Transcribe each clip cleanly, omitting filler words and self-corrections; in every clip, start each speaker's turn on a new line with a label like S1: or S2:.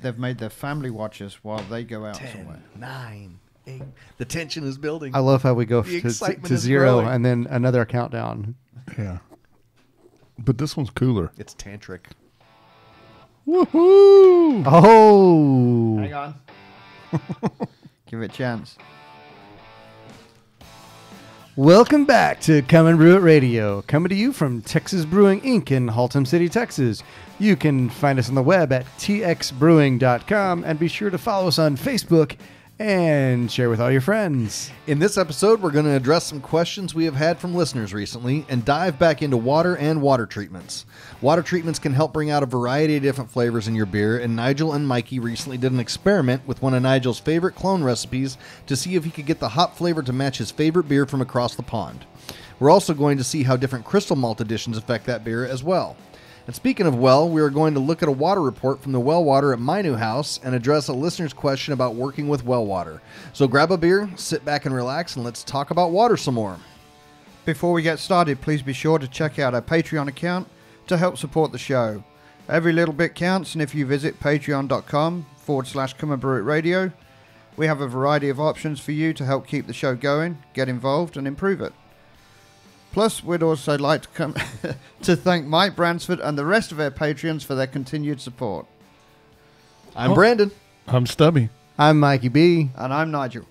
S1: They've made their family watches while they go out
S2: 10,
S1: somewhere.
S2: 9, 8. The tension is building.
S3: I love how we go
S2: The
S3: to
S2: excitement is
S3: zero
S2: growing.
S3: and then another countdown.
S4: Yeah. But this one's cooler.
S2: It's tantric.
S4: Woohoo!
S3: Oh.
S1: Hang on. Give it a chance.
S3: Welcome back to Come and Brew It Radio, coming to you from Texas Brewing Inc. in Haltom City, Texas. You can find us on the web at txbrewing.com and be sure to follow us on Facebook and share with all your friends.
S2: In this episode, we're going to address some questions we have had from listeners recently and dive back into water and water treatments. Water treatments can help bring out a variety of different flavors in your beer, and Nigel and Mikey recently did an experiment with one of Nigel's favorite clone recipes to see if he could get the hop flavor to match his favorite beer from across the pond. We're also going to see how different crystal malt additions affect that beer as well. And speaking of well, we are going to look at a water report from the well water at my new house and address a listener's question about working with well water. So grab a beer, sit back and relax, and let's talk about water some more.
S1: Before we get started, please be sure to check out our Patreon account to help support the show. Every little bit counts, and if you visit patreon.com/Come and Brew It Radio, we have a variety of options for you to help keep the show going, get involved, and improve it. Plus, we'd also like to come to thank Mike Bransford and the rest of our Patreons for their continued support.
S2: I'm Brandon.
S4: I'm Stubby.
S3: I'm Mikey B.
S1: And I'm Nigel.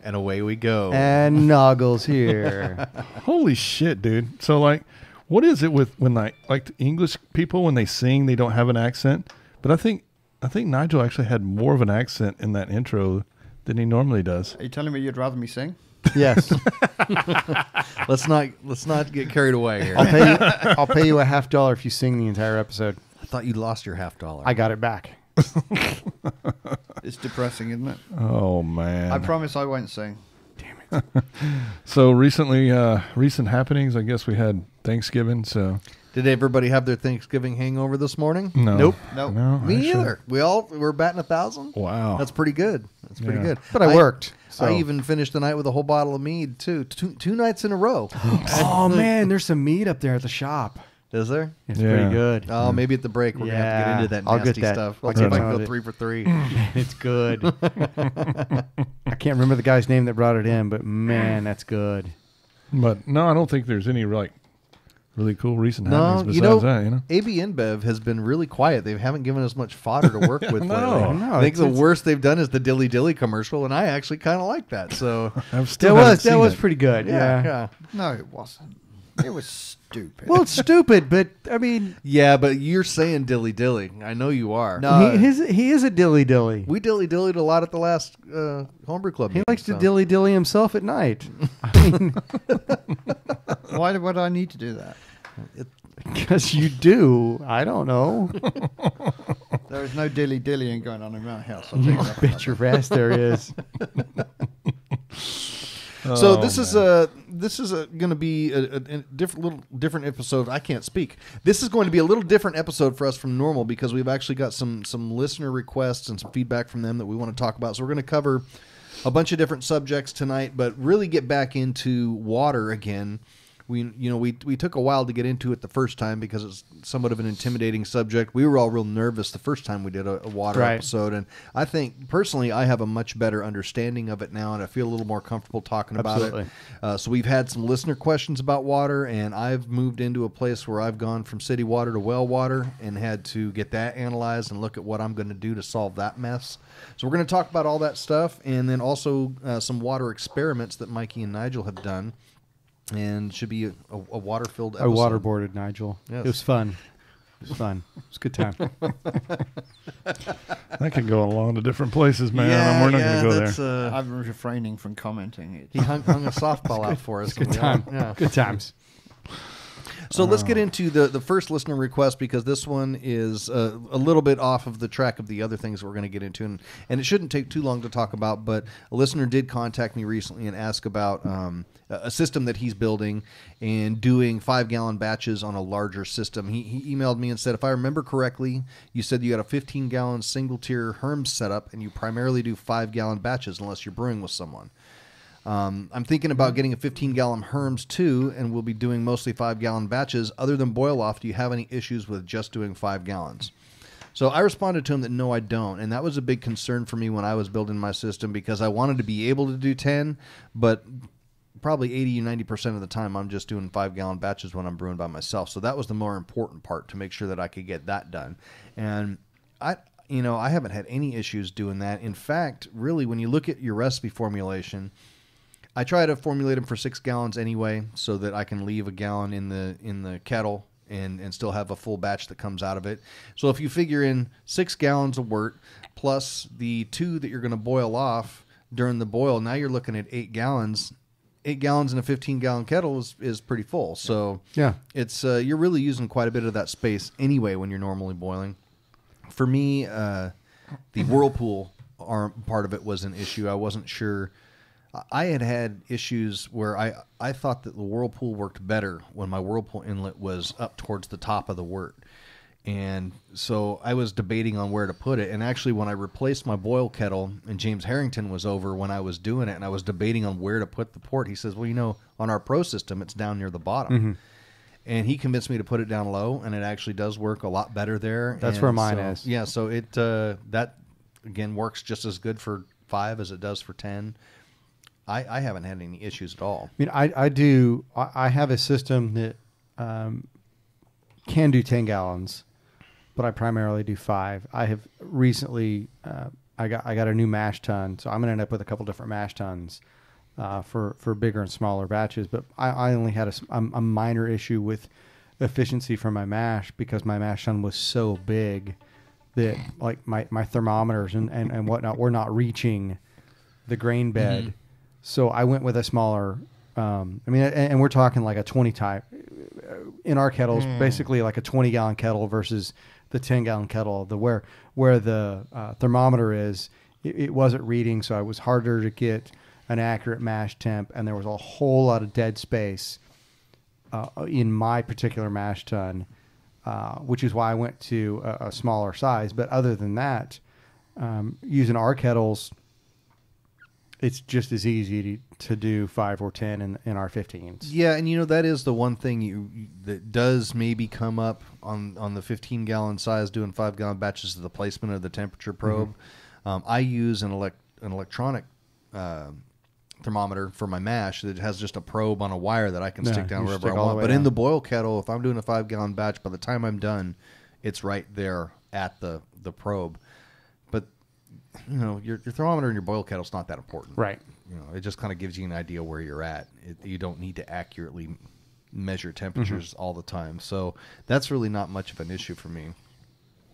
S2: And away we go.
S3: And Noggles here.
S4: Holy shit, dude. So, like, what is it with when, like the English people, when they sing, they don't have an accent? But I think Nigel actually had more of an accent in that intro than he normally does.
S1: Are you telling me you'd rather me sing?
S3: Yes.
S2: Let's not get carried away here.
S3: I'll pay you $50 if you sing the entire episode.
S2: I thought you lost your $50.
S3: I got it back.
S1: It's depressing, isn't it?
S4: Oh, man.
S1: I promise I won't sing.
S4: So recently, recent happenings, I guess we had Thanksgiving, so.
S2: Did everybody have their Thanksgiving hangover this morning?
S4: No.
S3: Nope.
S4: No,
S2: Me
S4: actually.
S2: either. We're batting 1,000.
S4: Wow.
S2: That's pretty good. That's pretty
S4: Yeah.
S2: good.
S3: But I worked. So.
S2: I even finished the night with a whole bottle of mead too. Two nights in a row.
S3: Oh, man, there's some meat up there at the shop.
S2: Is there?
S3: It's
S4: Yeah.
S3: pretty good.
S2: Oh, maybe at the break we're gonna have to get into that
S3: I'll get
S2: nasty
S3: that.
S2: stuff.
S3: I'll
S2: Let's see if
S3: get
S2: I
S3: some
S2: can
S3: of
S2: go
S3: it.
S2: 3 for 3.
S3: It's good. I can't remember the guy's name that brought it in, but man, that's good.
S4: But no, I don't think there's any really cool recent
S2: No,
S4: happenings
S2: you
S4: besides
S2: know,
S4: that, you know?
S2: AB InBev has been really quiet. They haven't given us much fodder to work with
S4: No.
S2: lately.
S3: No,
S2: I think the
S3: it's-
S2: worst they've done is the Dilly Dilly commercial, and I actually kind of like that. So
S3: That was pretty good.
S2: yeah.
S1: No, it wasn't. It was stupid.
S3: Well, it's stupid, but I mean,
S2: Yeah, but you're saying Dilly Dilly. I know you are.
S1: No.
S3: he is a dilly dilly.
S2: We Dilly Dillied a lot at the last Homebrew Club
S3: He
S2: meeting,
S3: likes to
S2: so.
S3: dilly dilly himself at night. I mean,
S1: Why would I need to do that?
S3: because you do. I don't know.
S1: There is no dilly-dillying going on in my house. I'll tell
S3: You
S1: you that.
S3: bet your ass there is.
S2: So
S4: Oh,
S2: this is going to be a different episode. I can't speak. This is going to be a little different episode for us from normal because we've actually got some listener requests and some feedback from them that we want to talk about. So we're going to cover a bunch of different subjects tonight, but really get back into water again. We took a while to get into it the first time because it's somewhat of an intimidating subject. We were all real nervous the first time we did a water
S3: Right.
S2: episode, and I think personally I have a much better understanding of it now, and I feel a little more comfortable talking about
S3: Absolutely.
S2: it. So we've had some listener questions about water, and I've moved into a place where I've gone from city water to well water and had to get that analyzed and look at what I'm going to do to solve that mess. So we're going to talk about all that stuff, and then also some water experiments that Mikey and Nigel have done. And should be a water-filled
S3: I
S2: episode.
S3: waterboarded Nigel.
S2: Yes.
S3: It was fun. It was fun. It was a good time.
S4: That could go along to different places, man.
S2: Yeah,
S4: We're not going to go
S2: that's,
S4: there.
S1: I'm refraining from commenting it.
S2: He hung a softball out for us.
S3: Good time.
S2: Yeah.
S3: Good times.
S2: So let's get into the first listener request because this one is a little bit off of the track of the other things that we're going to get into. And it shouldn't take too long to talk about, but a listener did contact me recently and ask about a system that he's building and doing 5-gallon batches on a larger system. He emailed me and said, if I remember correctly, you said you got a 15-gallon single-tier Herms setup and you primarily do 5-gallon batches unless you're brewing with someone. I'm thinking about getting a 15-gallon Herms too, and we'll be doing mostly 5-gallon batches. Other than boil off, do you have any issues with just doing 5 gallons? So I responded to him that no, I don't. And that was a big concern for me when I was building my system because I wanted to be able to do 10, but probably 80 or 90% of the time I'm just doing 5-gallon batches when I'm brewing by myself. So that was the more important part, to make sure that I could get that done. And I haven't had any issues doing that. In fact, really, when you look at your recipe formulation, I try to formulate them for 6 gallons anyway, so that I can leave a gallon in the kettle and still have a full batch that comes out of it. So if you figure in 6 gallons of wort plus the 2 that you're going to boil off during the boil, now you're looking at 8 gallons. 8 gallons in a 15-gallon kettle is pretty full. So
S3: yeah,
S2: it's you're really using quite a bit of that space anyway when you're normally boiling. For me, the whirlpool part of it was an issue. I wasn't sure. I had issues where I thought that the whirlpool worked better when my whirlpool inlet was up towards the top of the wort. And so I was debating on where to put it. And actually, when I replaced my boil kettle, and James Harrington was over when I was doing it, and I was debating on where to put the port, he says, well, on our Pro system, it's down near the bottom.
S3: Mm-hmm.
S2: And he convinced me to put it down low, and it actually does work a lot better there.
S3: That's
S2: and
S3: where mine is.
S2: Yeah, so it that, again, works just as good for 5 as it does for 10. I haven't had any issues at all.
S3: I mean, I do. I have a system that can do 10 gallons, but I primarily do 5. I have recently I got a new mash tun, so I'm gonna end up with a couple different mash tuns for bigger and smaller batches. But I only had a minor issue with efficiency for my mash because my mash tun was so big that like my thermometers and whatnot were not reaching the grain bed. Mm-hmm. So I went with a smaller, and we're talking like a 20 type. In our kettles, basically like a 20-gallon kettle versus the 10-gallon kettle. Where the thermometer is, it wasn't reading, so it was harder to get an accurate mash temp, and there was a whole lot of dead space in my particular mash tun, which is why I went to a smaller size. But other than that, using our kettles, it's just as easy to do 5 or 10 in our 15s.
S2: Yeah, and that is the one thing that does maybe come up on the 15-gallon size doing 5-gallon batches of the placement of the temperature probe. Mm-hmm. I use an electronic thermometer for my mash that has just a probe on a wire that I can stick down wherever I want. But in the boil kettle, if I'm doing a 5-gallon batch, by the time I'm done, it's right there at the probe. But your thermometer in your boil kettle is not that important.
S3: Right.
S2: It just kind of gives you an idea where you're at. You don't need to accurately measure temperatures all the time. So that's really not much of an issue for me.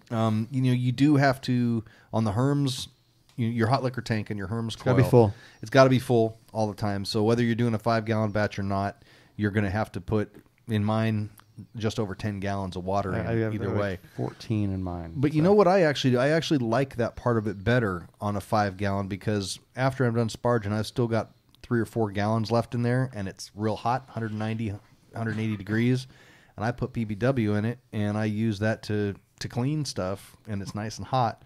S2: You do have to, on the Herms, your hot liquor tank and your Herms coil.
S3: Got to be full.
S2: It's got to be full all the time. So whether you're doing a 5-gallon batch or not, you're going to have to put, in mine, just over 10 gallons of water in either way.
S3: 14 in mine.
S2: But you know what I actually do? I actually like that part of it better on a 5-gallon because after I'm done sparging, I've still got 3 or 4 gallons left in there, and it's real hot, 190, 180 degrees, and I put PBW in it, and I use that to clean stuff, and it's nice and hot.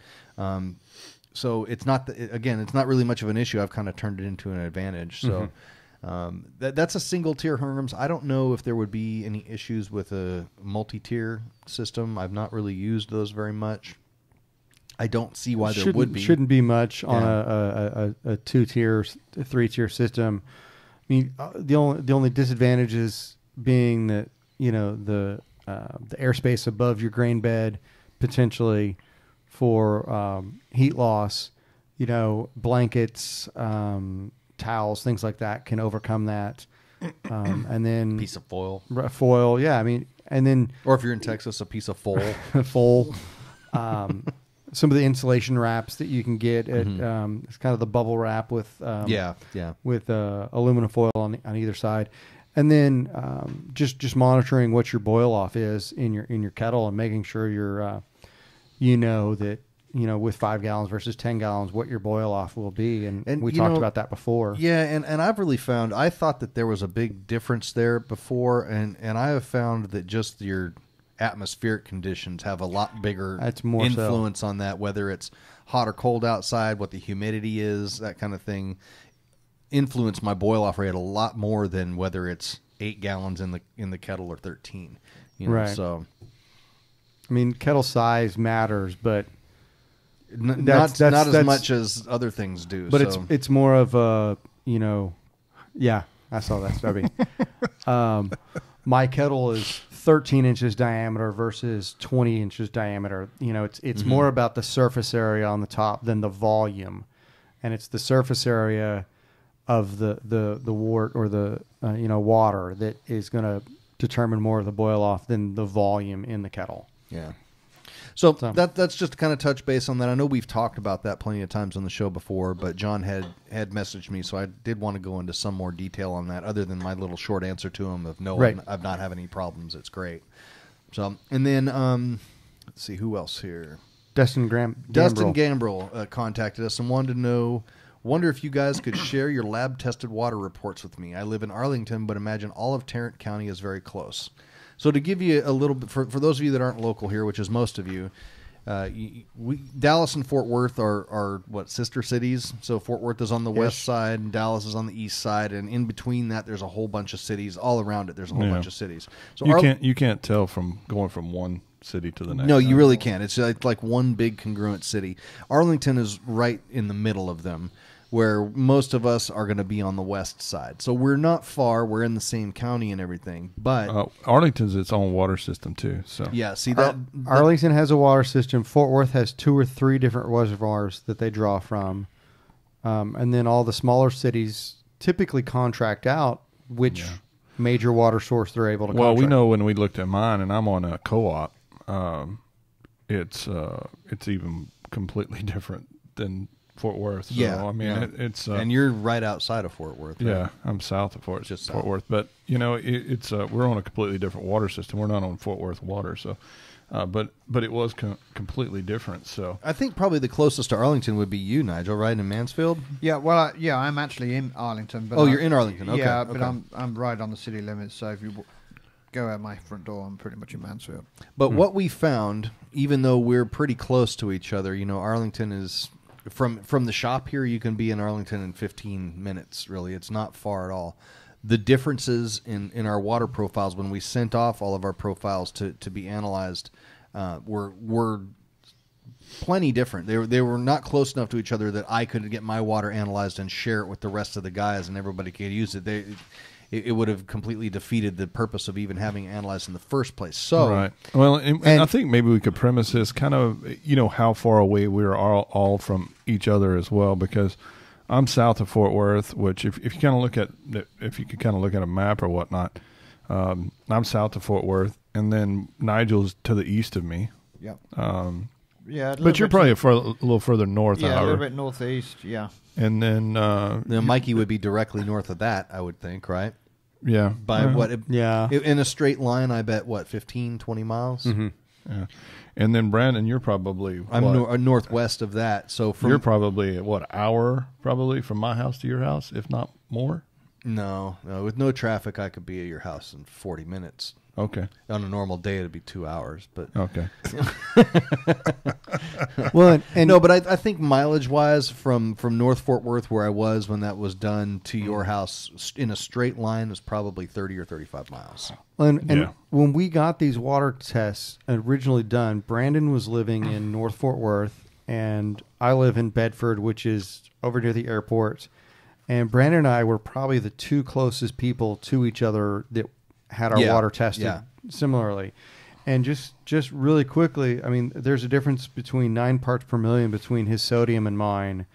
S2: So it's not, it's not really much of an issue. I've kind of turned it into an advantage. So. That's a single tier Herms. I don't know if there would be any issues with a multi-tier system. I've not really used those very much. I don't see why there would be.
S3: Shouldn't be much on a 2-tier, 3-tier system. I mean, the only disadvantages being that the airspace above your grain bed potentially for heat loss. Blankets. Towels, things like that can overcome that. And then
S2: piece of foil.
S3: Yeah. I mean, and then,
S2: or if you're in Texas, a piece of foil.
S3: Some of the insulation wraps that you can get at, it's kind of the bubble wrap with, with aluminum foil on either side. And then, just monitoring what your boil off is in your kettle and making sure you're, that, with 5 gallons versus 10 gallons, what your boil off will be. And we talked about that before.
S2: Yeah. And I've really found, I thought that there was a big difference there before. And I have found that just your atmospheric conditions have a lot bigger influence on that, whether it's hot or cold outside, what the humidity is, that kind of thing, influence my boil off rate a lot more than whether it's 8 gallons in the kettle or 13.
S3: Right.
S2: So
S3: I mean, kettle size matters, but
S2: Not as much as other things do.
S3: But
S2: so.
S3: it's more of a, yeah, I saw that, Stubby. My kettle is 13 inches diameter versus 20 inches diameter. It's more about the surface area on the top than the volume, and it's the surface area of the wort or the water that is going to determine more of the boil off than the volume in the kettle.
S2: Yeah. So that's just to kind of touch base on that. I know we've talked about that plenty of times on the show before, but John had messaged me, so I did want to go into some more detail on that, other than my little short answer to him of no,
S3: right.
S2: I've not had any problems. It's great. So, and then let's see who else here.
S3: Dustin
S2: Gambrel contacted us and wanted to know. Wonder if you guys could share your lab-tested water reports with me. I live in Arlington, but imagine all of Tarrant County is very close. So to give you a little bit, for those of you that aren't local here, which is most of you, Dallas and Fort Worth are what, sister cities? So Fort Worth is on the west side, and Dallas is on the east side, and in between that, there's a whole bunch of cities. All around it, there's a whole bunch of cities. So
S4: you can't tell from going from one city to the next.
S2: No, you really can't. It's like one big congruent city. Arlington is right in the middle of them, where most of us are going to be on the west side. So we're not far. We're in the same county and everything. But
S4: Arlington's its own water system, too. So
S2: yeah, see that
S3: Arlington has a water system. Fort Worth has 2 or 3 different reservoirs that they draw from. And then all the smaller cities typically contract out which major water source they're able to contract.
S4: Well, we know when we looked at mine, and I'm on a co-op, it's even completely different than Fort Worth. So, I mean, it's
S2: and you're right outside of Fort Worth. Right?
S4: Yeah, I'm south of Fort Worth, but it's we're on a completely different water system. We're not on Fort Worth water, so but it was completely different. So
S2: I think probably the closest to Arlington would be you, Nigel, right in Mansfield.
S1: Yeah, well, I'm actually in Arlington. But
S2: you're in Arlington. Okay,
S1: yeah, but I'm right on the city limits. So if you go out my front door, I'm pretty much in Mansfield.
S2: But what we found, even though we're pretty close to each other, Arlington is. From the shop here, you can be in Arlington in 15 minutes, really. It's not far at all. The differences in our water profiles, when we sent off all of our profiles to be analyzed, were plenty different. They were not close enough to each other that I could get my water analyzed and share it with the rest of the guys and everybody could use it. It would have completely defeated the purpose of even having it analyzed in the first place. So,
S4: right. Well, and I think maybe we could premise this kind of, how far away we're all from each other as well, because I'm south of Fort Worth, which if you kind of look at a map or whatnot, I'm south of Fort Worth, and then Nigel's to the east of me.
S1: Yep.
S4: But you're probably a little further north.
S1: Yeah, a little bit northeast. Yeah.
S4: And then
S2: Mikey would be directly north of that, I would think, right?
S4: Yeah.
S2: By what?
S3: Yeah.
S2: In a straight line, I bet, 15, 20 miles?
S3: Mm-hmm.
S4: Yeah. And then, Brandon, you're probably...
S2: I'm northwest of that. So
S4: you're probably, hour probably from my house to your house, if not more?
S2: No. With no traffic, I could be at your house in 40 minutes.
S4: Okay.
S2: On a normal day, it'd be 2 hours. But
S4: okay.
S2: Well, and no, but I think mileage-wise, from North Fort Worth, where I was when that was done, to your house in a straight line was probably 30 or 35 miles.
S3: And when we got these water tests originally done, Brandon was living in North Fort Worth, and I live in Bedford, which is over near the airport. And Brandon and I were probably the 2 closest people to each other that had our water tested similarly. And just really quickly, I mean, there's a difference between 9 parts per million between his sodium and mine,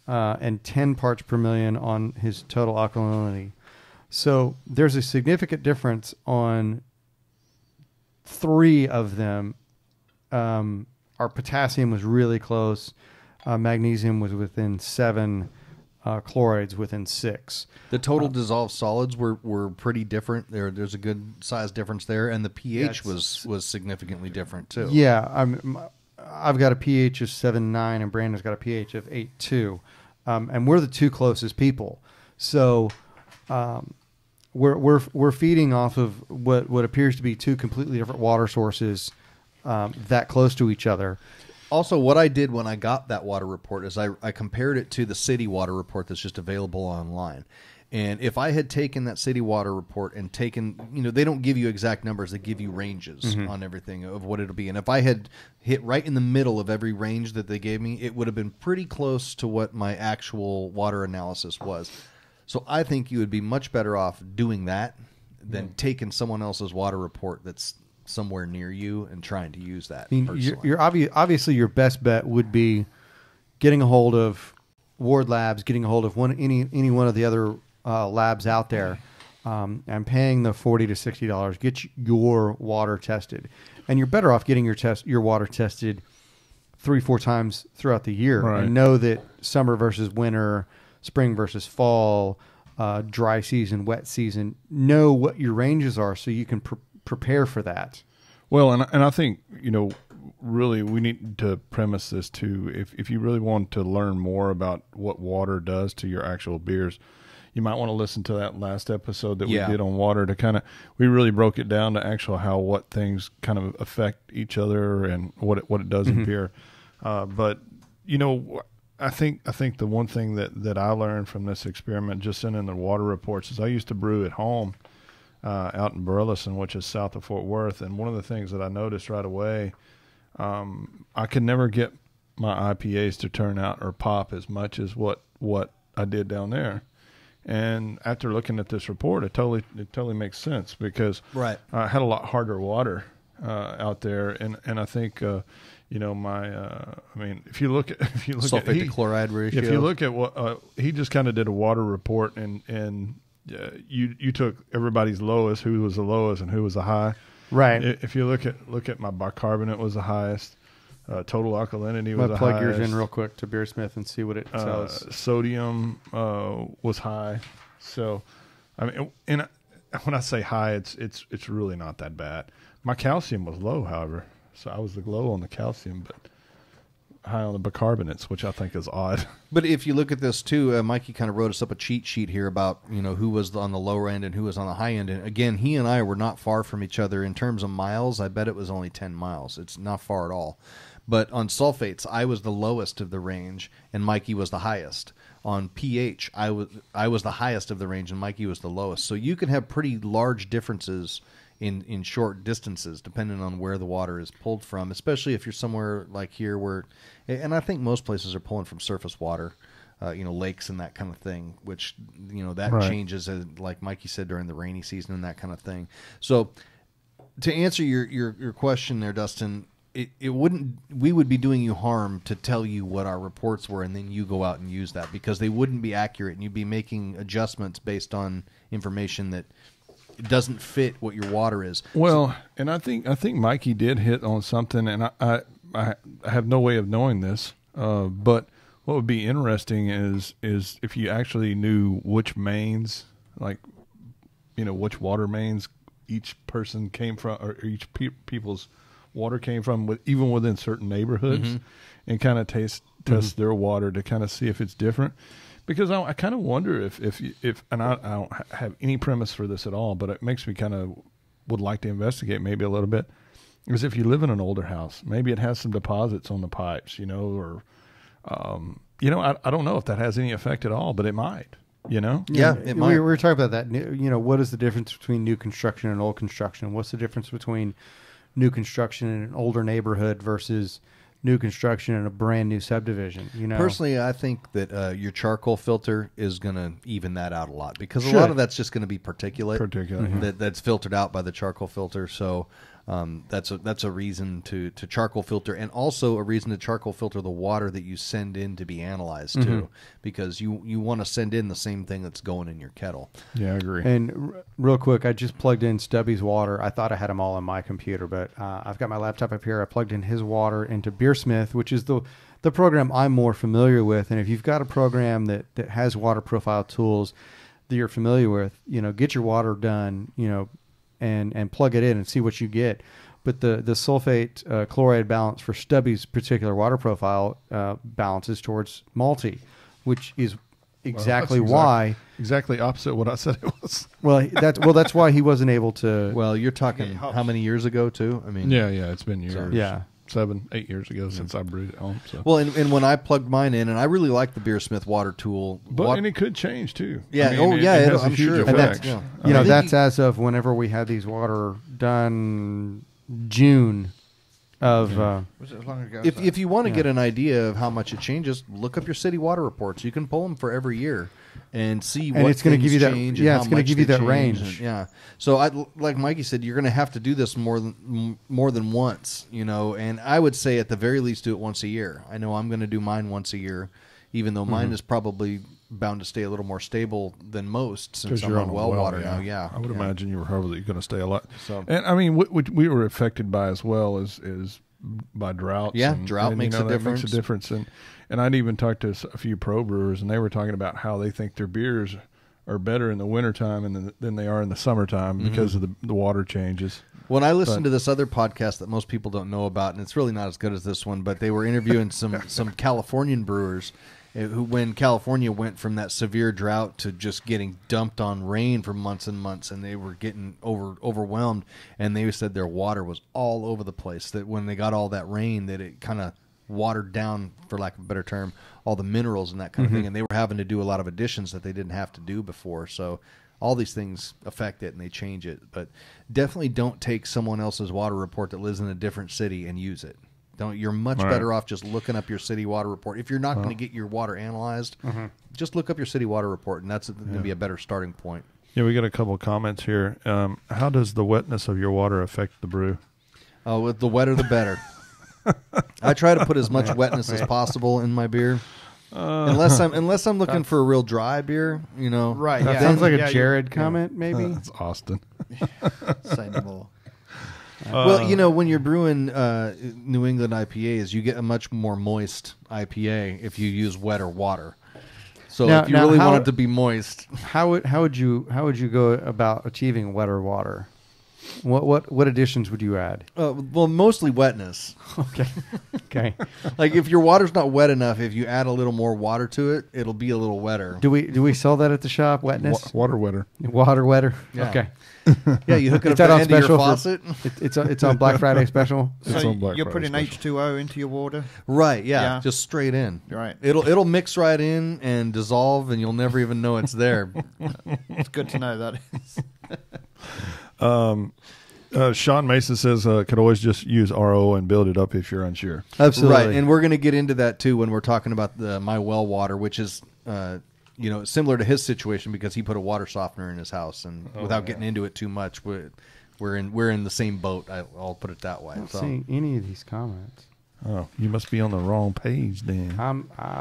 S3: and 10 parts per million on his total alkalinity. So there's a significant difference on 3 of them. Our potassium was really close. Magnesium was within 7. Chlorides within 6.
S2: The total dissolved solids were pretty different. There's a good size difference there, and the pH was significantly different too.
S3: Yeah, I've got a pH of 7.9, and Brandon's got a pH of 8.2, and we're the 2 closest people. So we're feeding off of what appears to be 2 completely different water sources that close to each other.
S2: Also, what I did when I got that water report is I compared it to the city water report that's just available online. And if I had taken that city water report and taken, they don't give you exact numbers, they give you ranges on everything of what it'll be. And if I had hit right in the middle of every range that they gave me, it would have been pretty close to what my actual water analysis was. So I think you would be much better off doing that than taking someone else's water report that's somewhere near you and trying to use that.
S3: I mean, obviously your best bet would be getting a hold of Ward Labs, getting a hold of any one of the other labs out there, and paying the $40 to $60. Get your water tested, and you're better off getting your water tested 3-4 times throughout the year,
S4: right.
S3: And know that summer versus winter, spring versus fall, dry season, wet season. Know what your ranges are so you can prepare for that.
S4: Well, and I think really we need to premise this too. If you really want to learn more about what water does to your actual beers, you might want to listen to that last episode that we did on water we really broke it down to what things kind of affect each other and what it does in beer. But I think the one thing that I learned from this experiment, just sending the water reports, is I used to brew at home out in Burleson, which is south of Fort Worth. And one of the things that I noticed right away, I could never get my IPAs to turn out or pop as much as what I did down there. And after looking at this report, it totally makes sense, because I had a lot harder water out there, and I think I mean, if you look at
S2: sulfate to chloride ratio,
S4: if you look at what he just kind of did a water report, and you took everybody's lowest, who was the lowest and who was the high,
S3: right?
S4: If you look at my bicarbonate was the highest. Total alkalinity was the highest.
S3: Plug yours in real quick to Beersmith and see what it says.
S4: Sodium was high. So, I mean, and when I say high, it's really not that bad. My calcium was low, however, so I was low on the calcium, but high on the bicarbonates, which I think is odd.
S2: But if you look at this too, Mikey kind of wrote us up a cheat sheet here about who was on the lower end and who was on the high end. And again, he and I were not far from each other in terms of miles. I bet it was only 10 miles. It's not far at all. But on sulfates, I was the lowest of the range, and Mikey was the highest. On pH, I was the highest of the range, and Mikey was the lowest. So you can have pretty large differences in short distances, depending on where the water is pulled from, especially if you're somewhere like here where, and I think most places are pulling from surface water, lakes and that kind of thing, which, that
S4: right.
S2: changes, like Mikey said, during the rainy season and that kind of thing. So to answer your question there, Dustin, we would be doing you harm to tell you what our reports were and then you go out and use that, because they wouldn't be accurate and you'd be making adjustments based on information that doesn't fit what your water is.
S4: Well, and I think Mikey did hit on something, and I have no way of knowing this, but what would be interesting is if you actually knew which mains, which water mains each person came from, or each people's water came from, even within certain neighborhoods, and kind of test their water to kind of see if it's different. Because I kind of wonder if and I don't have any premise for this at all, but it makes me kind of would like to investigate maybe a little bit, is if you live in an older house, maybe it has some deposits on the pipes, or I don't know if that has any effect at all, but it might.
S2: Yeah, it might.
S3: We were talking about that. What is the difference between new construction and old construction? What's the difference between new construction in an older neighborhood versus new construction in a brand new subdivision?
S2: Personally, I think that your charcoal filter is going to even that out a lot, because a lot of that's just going to be particulate that's filtered out by the charcoal filter. So that's a reason to charcoal filter, and also a reason to charcoal filter the water that you send in to be analyzed too, because you want to send in the same thing that's going in your kettle.
S4: Yeah, I agree.
S3: And real quick, I just plugged in Stubby's water. I thought I had them all on my computer, but I've got my laptop up here. I plugged in his water into Beersmith, which is the program I'm more familiar with. And if you've got a program that has water profile tools that you're familiar with, get your water done, and plug it in and see what you get. But the sulfate chloride balance for Stubby's particular water profile balances towards malty, which is exactly
S4: opposite what I said it was.
S3: Well, that's why he wasn't able to.
S2: Well, you're talking how many years ago too? I mean,
S4: yeah, it's been years.
S3: Yeah.
S4: 7, 8 years ago since I brewed at home. So.
S2: Well, and when I plugged mine in, and I really like the Beersmith water tool.
S4: And it could change too.
S2: Yeah.
S4: I mean, it has a
S2: I'm
S4: huge
S2: sure.
S4: effect.
S3: And that's,
S2: Yeah.
S3: you know, that's as of whenever we had these water done June of.
S1: Was it as long ago?
S2: If you want to get an idea of how much it changes, look up your city water reports. You can pull them for every year and see what
S3: it's going to give you that.
S2: change.
S3: Yeah,
S2: and
S3: it's
S2: how
S3: going to
S2: much
S3: give you
S2: they
S3: that
S2: change.
S3: range.
S2: And, yeah. So like Mikey said, you're going to have to do this more than once, you know. And I would say at the very least do it once a year. I know I'm going to do mine once a year, even though mine is probably bound to stay a little more stable than most since I'm
S4: you're
S2: on well water now. Yeah,
S4: I would imagine you were probably going to stay a lot.
S2: So-
S4: and I mean, what we were affected by as well is by droughts.
S2: Yeah,
S4: and,
S2: drought
S4: and,
S2: makes a
S4: that
S2: difference.
S4: Makes a difference. And I'd even talked to a few pro brewers, and they were talking about how they think their beers are better in the wintertime than they are in the summertime because of the water changes.
S2: When I listened to this other podcast that most people don't know about, and it's really not as good as this one, but they were interviewing some Californian brewers who, when California went from that severe drought to just getting dumped on rain for months and months, and they were getting overwhelmed, and they said their water was all over the place, that when they got all that rain, that it kind of watered down, for lack of a better term, all the minerals and that kind of thing, and they were having to do a lot of additions that they didn't have to do before. So all these things affect it and they change it. But definitely don't take someone else's water report that lives in a different city and use it. You're much better off just looking up your city water report. If you're not going to get your water analyzed, just look up your city water report, and that's going to be a better starting point.
S4: Yeah, we got a couple of comments here. How does the wetness of your water affect the brew?
S2: Oh, the wetter the better. I try to put as much wetness as possible in my beer. Unless I'm looking for a real dry beer, you know.
S1: Right.
S3: That
S1: Yeah.
S3: sounds like
S1: Yeah,
S3: a Jared comment, maybe.
S4: That's Austin.
S1: Say no more.
S2: Well, you know, when you're brewing New England IPAs, you get a much more moist IPA if you use wetter water. So if you really want it to be moist,
S3: How would you go about achieving wetter water? What additions would you add?
S2: well, mostly wetness.
S3: Okay.
S2: Like if your water's not wet enough, if you add a little more water to it, it'll be a little wetter.
S3: Do we sell that at the shop? Wetness,
S4: Water wetter.
S3: water wetter.
S2: Yeah.
S3: Okay.
S2: Yeah, you hook it
S3: Is
S2: up
S3: that
S2: to
S3: on
S2: the end of your
S3: special
S2: faucet.
S3: It's on Black Friday special.
S4: It's
S1: So
S4: on Black
S1: you're
S4: Friday
S1: putting
S4: special.
S1: H2O into your water?
S2: Right, yeah,
S1: Yeah.
S2: just straight in.
S1: Right.
S2: It'll mix right in and dissolve, and you'll never even know it's there.
S1: It's good to know that.
S4: Sean Mason says could always just use RO and build it up if you're unsure.
S3: Absolutely.
S2: Right, and we're going to get into that too when we're talking about my well water, which is similar to his situation because he put a water softener in his house, and without getting into it too much, we're in the same boat. I'll put it that way.
S3: I don't
S2: So.
S3: see any of these comments.
S4: Oh, you must be on the wrong page then.
S3: I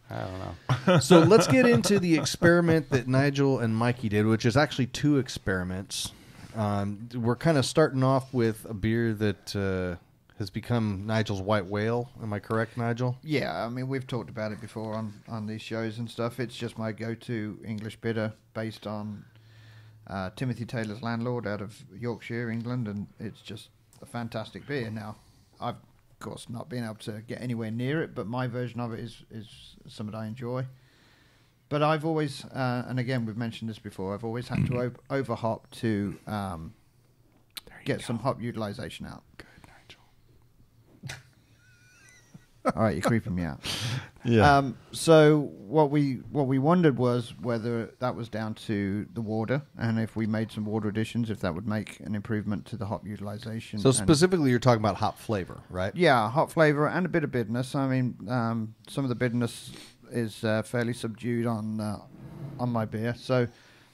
S3: don't know.
S2: So let's get into the experiment that Nigel and Mikey did, which is actually 2 experiments. We're kind of starting off with a beer that has become Nigel's white whale. Am I correct, Nigel?
S1: Yeah, I mean, we've talked about it before on these shows and stuff. It's just my go-to English bitter based on Timothy Taylor's Landlord out of Yorkshire, England, and it's just a fantastic beer. Now, I've, of course, not been able to get anywhere near it, but my version of it is something I enjoy. But I've always, and again, we've mentioned this before, I've always had to over-hop to get some hop utilization out.
S4: Good, Nigel.
S1: All right, you're creeping me out.
S4: Yeah.
S1: So what we wondered was whether that was down to the water, and if we made some water additions, if that would make an improvement to the hop utilization.
S2: So
S1: And-
S2: specifically, you're talking about hop flavor, right?
S1: yeah, hop flavor and a bit of bitterness. I mean, some of the bitterness is fairly subdued on my beer. So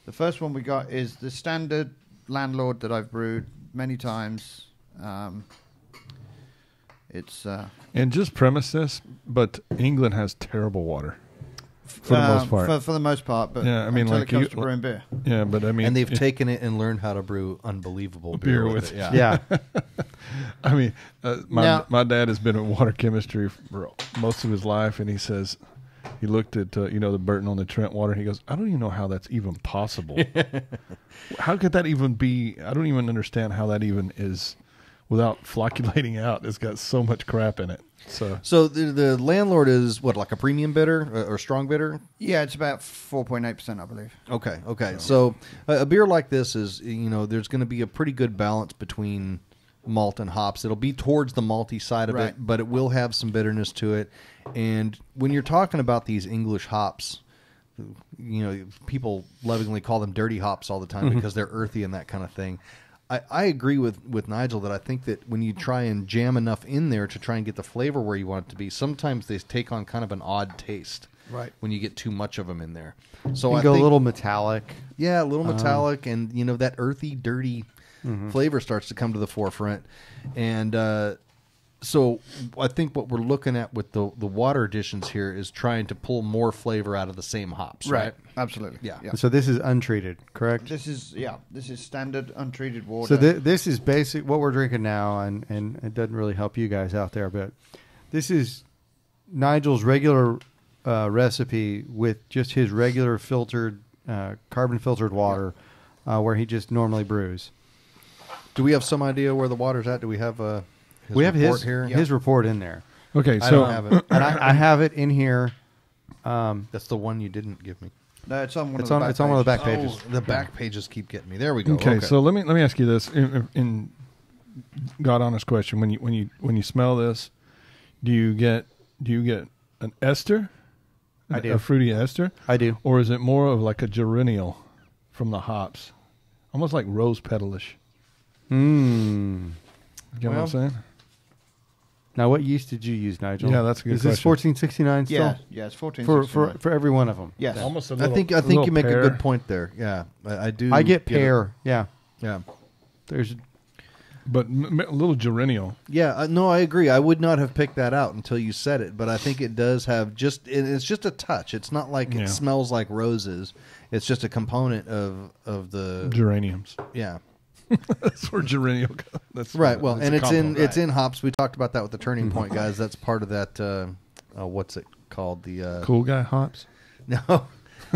S1: the first one we got is the standard Landlord that I've brewed many times. It's
S4: and just premise this, but England has terrible water for the most part.
S1: For the most part, but
S4: Yeah, I mean,
S1: until
S4: like
S1: it comes
S4: you-
S1: to brewing beer.
S4: Yeah, but I mean,
S2: And they've taken it and learned how to brew unbelievable beer
S4: Beer
S2: with
S4: with-
S2: it. Yeah.
S3: Yeah.
S4: I mean,
S1: Now-
S4: my dad has been in water chemistry for most of his life, and he says he looked at the Burton on the Trent water. And he goes, I don't even know how that's even possible. How could that even be? I don't even understand how that even is without flocculating out. It's got so much crap in it.
S2: So the Landlord is what, like a premium bitter or strong bitter?
S1: Yeah, it's about 4.8%, I believe.
S2: Okay. So a beer like this is, there's going to be a pretty good balance between malt and hops. It'll be towards the malty side of
S1: Right.
S2: it, but it will have some bitterness to it. And when you're talking about these English hops, you know, people lovingly call them dirty hops all the time because they're earthy and that kind of thing. I agree with Nigel that I think that when you try and jam enough in there to try and get the flavor where you want it to be, sometimes they take on kind of an odd taste.
S1: Right.
S2: When you get too much of them in there. So
S3: You
S2: I
S3: go
S2: think,
S3: a little metallic.
S2: yeah, a little metallic, and you know that earthy, dirty flavor starts to come to the forefront. And so I think what we're looking at with the water additions here is trying to pull more flavor out of the same hops, right?
S1: Absolutely.
S2: Yeah.
S3: So this is untreated, correct?
S1: This is standard untreated water.
S3: So this is basic what we're drinking now, and it doesn't really help you guys out there, but this is Nigel's regular recipe with just his regular filtered, carbon filtered water, where he just normally brews.
S2: Do we have some idea where the water's at? Do we have
S3: We have
S2: report
S3: his
S2: here?
S3: his report in there,
S4: Okay,
S2: I
S4: so
S2: don't have it.
S3: and I have it in here.
S2: That's the one you didn't give me.
S1: No, it's on one
S3: It's
S1: of
S3: on
S1: the back
S3: it's on one of the back
S1: pages.
S3: pages.
S2: Oh, the back pages keep getting me. There we go.
S4: okay, so let me ask you this in God honest question: when you smell this, do you get an ester?
S3: I do.
S4: A fruity ester,
S3: I do.
S4: or is it more of like a geraniol from the hops, almost like rose petalish?
S3: Hmm.
S4: You get what I'm saying?
S3: Now, what yeast did you use, Nigel?
S4: Yeah, that's a good
S3: Is this
S4: question.
S3: 1469 still?
S1: Yeah, it's 14.
S3: For every one of them.
S1: Yes.
S4: Almost a
S2: I
S4: little.
S2: think you make a good point there. Yeah, I do.
S3: I get
S2: it.
S3: pear. Yeah.
S2: Yeah.
S3: There's
S4: but a little geraniol.
S2: Yeah, no, I agree. I would not have picked that out until you said it, but I think it does have it's just a touch. It's not like
S4: Yeah.
S2: it smells like roses. It's just a component of the
S4: Geraniums.
S2: yeah.
S4: That's where geraniol goes. That's
S2: Right. Well,
S4: that's
S2: and
S4: a
S2: it's in
S4: compound.
S2: it's in hops. We talked about that with the turning point, guys. That's part of that what's it called? The
S4: cool guy hops.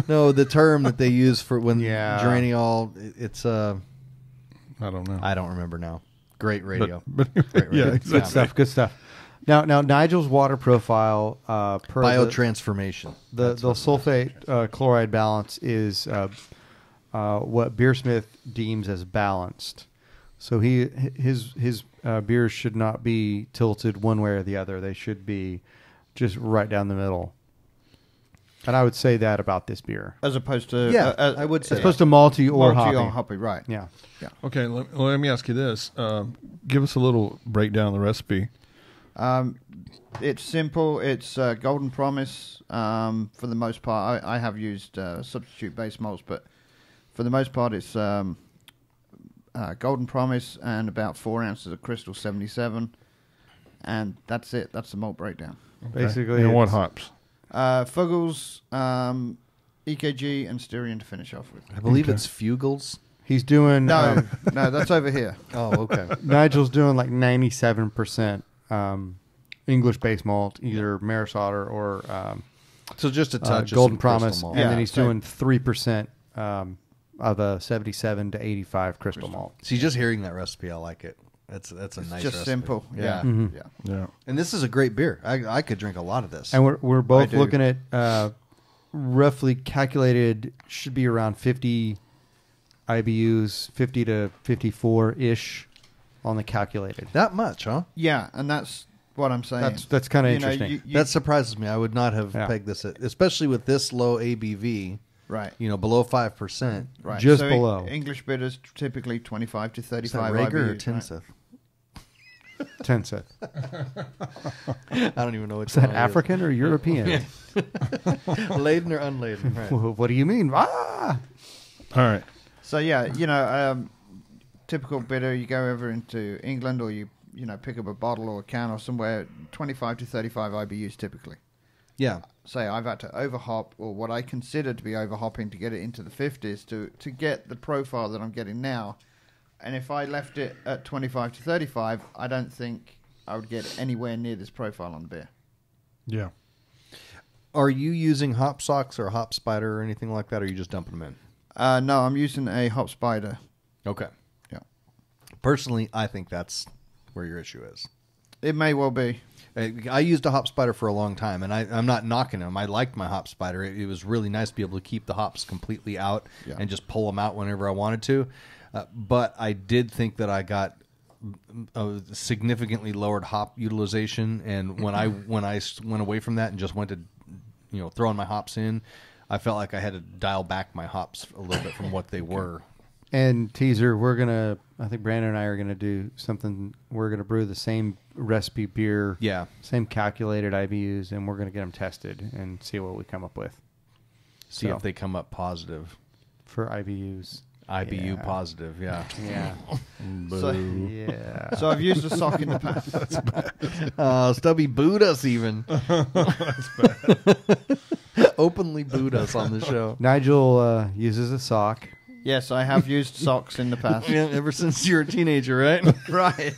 S2: No, the term that they use for when
S3: Yeah.
S2: geraniol it's
S4: I don't know.
S2: I don't remember now. Great radio.
S4: But
S2: Great radio.
S4: yeah,
S3: good
S4: exactly.
S3: stuff. Good stuff. Now Nigel's water profile per
S2: Biotransformation.
S3: the sulfate chloride balance is what Beersmith deems as balanced. So his beers should not be tilted one way or the other. They should be just right down the middle. And I would say that about this beer.
S1: As opposed to
S2: I would say
S3: As opposed to malty or
S1: malty
S3: hoppy.
S1: or hoppy, right?
S3: Yeah.
S4: Okay, let me ask you this. Give us a little breakdown of the recipe.
S1: It's simple. It's Golden Promise for the most part. I have used substitute base malts, but for the most part, it's Golden Promise and about 4 ounces of Crystal 77, and that's it. That's the malt breakdown.
S4: Okay.
S3: Basically,
S4: and what
S3: it's-
S4: hops?
S1: Fuggles, EKG, and Styrian to finish off with.
S2: I believe
S4: Okay.
S2: it's Fugels.
S3: He's doing
S1: No, no, that's over here.
S2: Oh, okay.
S3: Nigel's doing like 97% English base malt, either Maris Otter or
S2: So just a touch of
S3: Golden
S2: some Crystal
S3: Promise,
S2: malt.
S3: and
S1: Yeah,
S3: then he's
S1: so-
S3: doing 3% of a 77 to 85 crystal malt.
S2: See, just hearing that recipe, I like it. That's a
S1: It's
S2: nice
S1: just
S2: recipe.
S1: simple.
S2: Yeah.
S3: Mhm.
S1: Yeah.
S4: Yeah.
S2: And this is a great beer. I could drink a lot of this.
S3: And we're both
S1: do.
S3: looking at roughly calculated should be around 50 IBUs, 50 to 54-ish on the calculated.
S2: That much, huh?
S1: Yeah, and that's what I'm saying.
S3: That's kind of
S1: You know,
S3: interesting.
S2: That surprises me. I would not have
S3: Yeah.
S2: pegged this at, especially with this low ABV,
S1: right.
S2: below 5%.
S1: Right.
S3: Just
S1: So
S3: below.
S1: English bitters typically 25 to
S2: Is that
S1: 35
S2: Rager or
S1: IBUs, right?
S2: Tinseth?
S3: Tencent.
S2: I don't even know which
S3: Is that
S2: one it
S3: African or European?
S2: Laden or unladen? Right.
S3: What do you mean? Ah!
S4: All right.
S1: So yeah, typical bitter. You go over into England, or you pick up a bottle or a can or somewhere. 25 to 35 IBUs typically.
S2: Yeah.
S1: Say I've had to overhop, or what I consider to be overhopping, to get it into the 50s to get the profile that I'm getting now. And if I left it at 25 to 35, I don't think I would get anywhere near this profile on the beer.
S4: Yeah.
S2: Are you using hop socks or hop spider or anything like that, or are you just dumping them in?
S1: No, I'm using a hop spider.
S2: Okay.
S1: Yeah.
S2: Personally, I think that's where your issue is.
S1: It may well be.
S2: I used a hop spider for a long time, and I'm not knocking them. I liked my hop spider. It was really nice to be able to keep the hops completely out
S1: Yeah.
S2: and just pull them out whenever I wanted to. But I did think that I got a significantly lowered hop utilization. And when I went away from that and just went to, throwing my hops in, I felt like I had to dial back my hops a little bit from what they were.
S3: And teaser, I think Brandon and I are gonna do something. We're gonna brew the same recipe beer, same calculated IBUs, and we're gonna get them tested and see what we come up with.
S2: See if they come up positive
S3: for IBUs.
S2: IBU positive, yeah.
S1: So I've used a sock in the past.
S2: Stubby booed us even.
S4: That's bad.
S2: Openly booed us on the show.
S3: Nigel uses a sock.
S1: Yes, I have used socks in the past.
S2: Yeah, ever since you were a teenager, right?
S1: Right.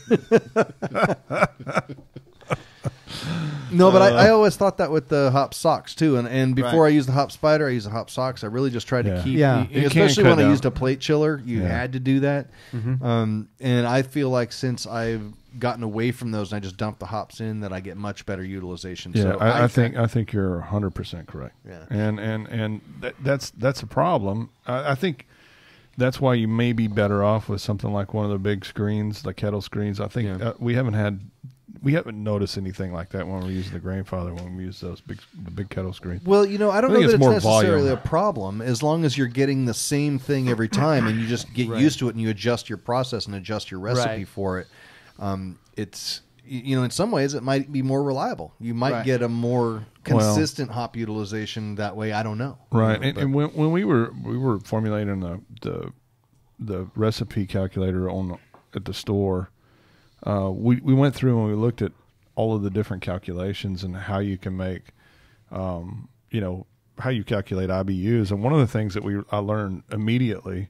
S2: No, but I always thought that with the hop socks too. And before
S1: Right.
S2: I used the hop spider, I used the hop socks. I really just tried to keep,
S4: You
S2: especially
S4: can't
S2: when
S4: cut
S2: I
S4: down.
S2: used a plate chiller, you had to do that.
S3: Mm-hmm.
S2: And I feel like since I've gotten away from those and I just dump the hops in, that I get much better utilization.
S4: Yeah,
S2: So
S4: I think you're 100% correct.
S2: Yeah.
S4: And that's a problem. I think that's why you may be better off with something like one of the big screens, the kettle screens. I think we haven't noticed anything like that when we're using the Grandfather, when we use the big kettle screen.
S2: Well, I don't
S4: I
S2: know
S4: think
S2: that
S4: it's
S2: it's
S4: more
S2: necessarily
S4: volume.
S2: a problem as long as you're getting the same thing every time and you just get used to it and you adjust your process and adjust your recipe for it. It's, in some ways it might be more reliable. You might get a more consistent hop utilization that way. I don't know.
S4: Right. And when we were formulating the recipe calculator at the store, we went through and we looked at all of the different calculations and how you can make, how you calculate IBUs. And one of the things that I learned immediately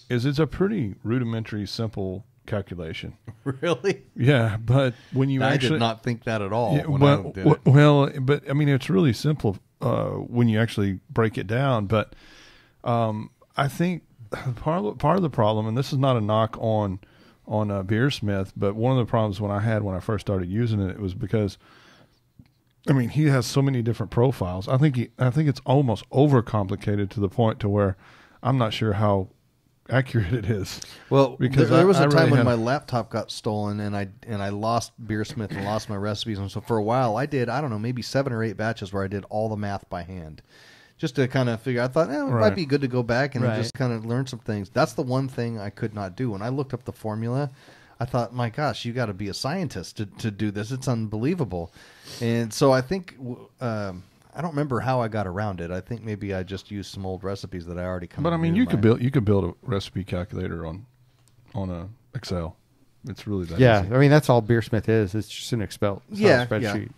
S4: is it's a pretty rudimentary, simple calculation.
S2: Really?
S4: Yeah, but when you
S2: I
S4: actually
S2: did not think that at all.
S4: Yeah,
S2: when I did it.
S4: but I mean, it's really simple when you actually break it down. But I think part of the problem, and this is not a knock on Beersmith, but one of the problems when I first started using it was because, I mean, he has so many different profiles. I think it's almost overcomplicated to the point to where I'm not sure how accurate it is.
S2: Well,
S4: because
S2: there was
S4: I
S2: a time
S4: really
S2: when
S4: had-
S2: my laptop got stolen and I lost Beersmith and lost my recipes, and so for a while I did, I don't know, maybe 7 or 8 batches where I did all the math by hand, just to kind of figure. I thought it might be good to go back and just kind of learn some things. That's the one thing I could not do. When I looked up the formula, I thought, my gosh, you got to be a scientist to do this. It's unbelievable. And so I think I don't remember how I got around it. I think maybe I just used some old recipes that I already come.
S4: But I mean, you could build a recipe calculator on a Excel. It's really that easy.
S3: I mean, that's all Beersmith is. It's just an Excel spreadsheet.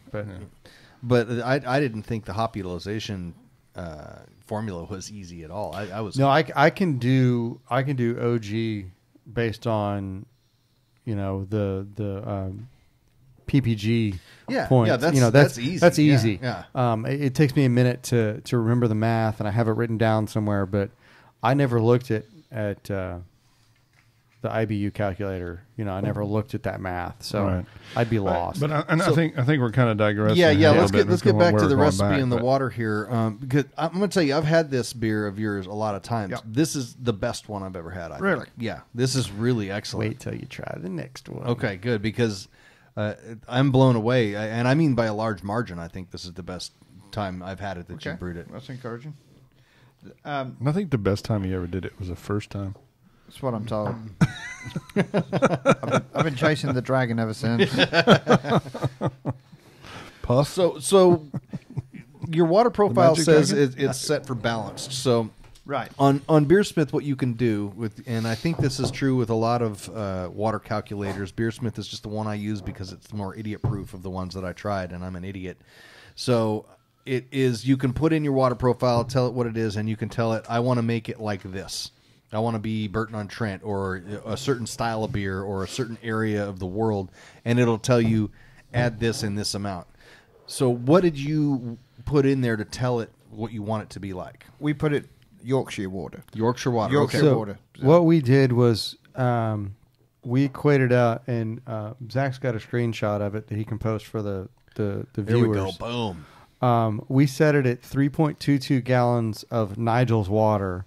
S2: But I didn't think the hop utilization formula was easy at all. I was
S3: I can do OG based on the PPG points.
S2: Yeah, that's easy.
S3: That's easy.
S2: Yeah.
S3: It takes me a minute to remember the math, and I have it written down somewhere. But I never looked at the IBU calculator. I never looked at that math, so I'd be lost.
S4: I think we're kind of digressing.
S2: Yeah.
S4: Let's
S2: Get back to the recipe
S4: and
S2: and the water here, because I'm going to tell you, I've had this beer of yours a lot of times.
S1: Yep.
S2: This is the best one I've ever had. I
S1: Really?
S2: think. Yeah. This is really excellent.
S3: Wait till you try the next one.
S2: Okay, good, because I'm blown away, and I mean by a large margin. I think this is the best time I've had it that you brewed it.
S1: That's encouraging.
S4: I think the best time you ever did it was the first time.
S1: That's what I'm told. I've been chasing the dragon ever since.
S4: Puff.
S2: So your water profile
S4: magic
S2: says
S4: dragon?
S2: it's set for balanced. So
S1: Right.
S2: on Beersmith, what you can do and I think this is true with a lot of water calculators. Beersmith is just the one I use because it's the more idiot-proof of the ones that I tried, and I'm an idiot. So it is, you can put in your water profile, tell it what it is, and you can tell it, I want to make it like this. I want to be Burton-on-Trent or a certain style of beer or a certain area of the world, and it'll tell you, add this in this amount. So what did you put in there to tell it what you want it to be like?
S1: We put it Yorkshire water.
S2: Yorkshire water.
S1: Yorkshire
S2: Okay.
S1: water.
S3: What we did was we equated out, and Zach's got a screenshot of it that he can post for the viewers.
S2: Here we go. Boom.
S3: We set it at 3.22 gallons of Nigel's water,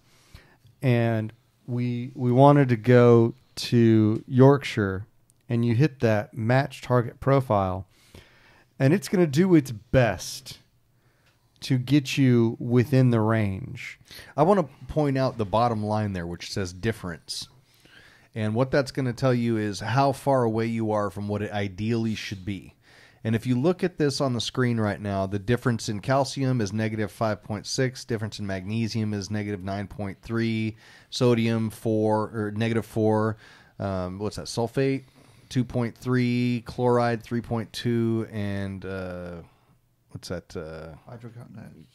S3: and we wanted to go to Yorkshire and you hit that match target profile, and it's going to do its best to get you within the range.
S2: I want to point out the bottom line there, which says difference. And what that's going to tell you is how far away you are from what it ideally should be. And if you look at this on the screen right now, the difference in calcium is negative 5.6, difference in magnesium is negative 9.3, sodium 4 or negative 4, what's that, sulfate 2.3, chloride 3.2, and what's that?
S1: Hydrocarbonate.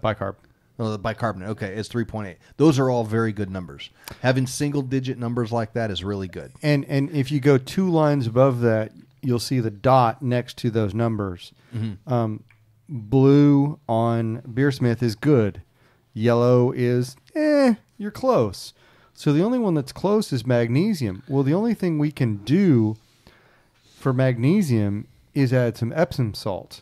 S3: Bicarb.
S2: Oh, the bicarbonate. Okay, it's 3.8. Those are all very good numbers. Having single-digit numbers like that is really good.
S3: And if you go 2 lines above that, you'll see the dot next to those numbers.
S2: Mm-hmm.
S3: Blue on Beersmith is good. Yellow is, you're close. So the only one that's close is magnesium. Well, the only thing we can do for magnesium is add some Epsom salt.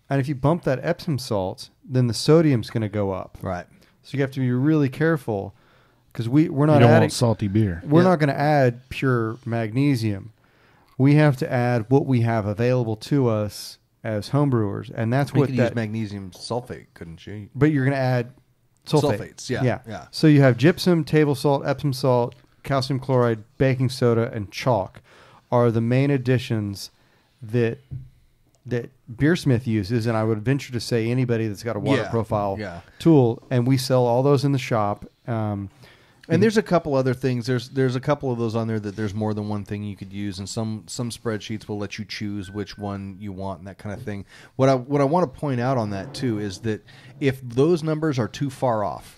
S3: And if you bump that Epsom salt, then the sodium's going to go up.
S2: Right.
S3: So you have to be really careful because we're not
S4: You don't
S3: adding
S4: want salty beer.
S3: We're not going to add pure magnesium. We have to add what we have available to us as homebrewers, and that's
S2: You
S3: what
S2: could
S3: that.
S2: use magnesium sulfate, couldn't you?
S3: But you're going to add
S2: Sulfates, yeah.
S3: So you have gypsum, table salt, Epsom salt, calcium chloride, baking soda, and chalk are the main additions that Beersmith uses, and I would venture to say anybody that's got a water profile tool, and we sell all those in the shop.
S2: And there's a couple other things. There's a couple of those on there that there's more than one thing you could use, and some spreadsheets will let you choose which one you want and that kind of thing. What I want to point out on that too is that if those numbers are too far off,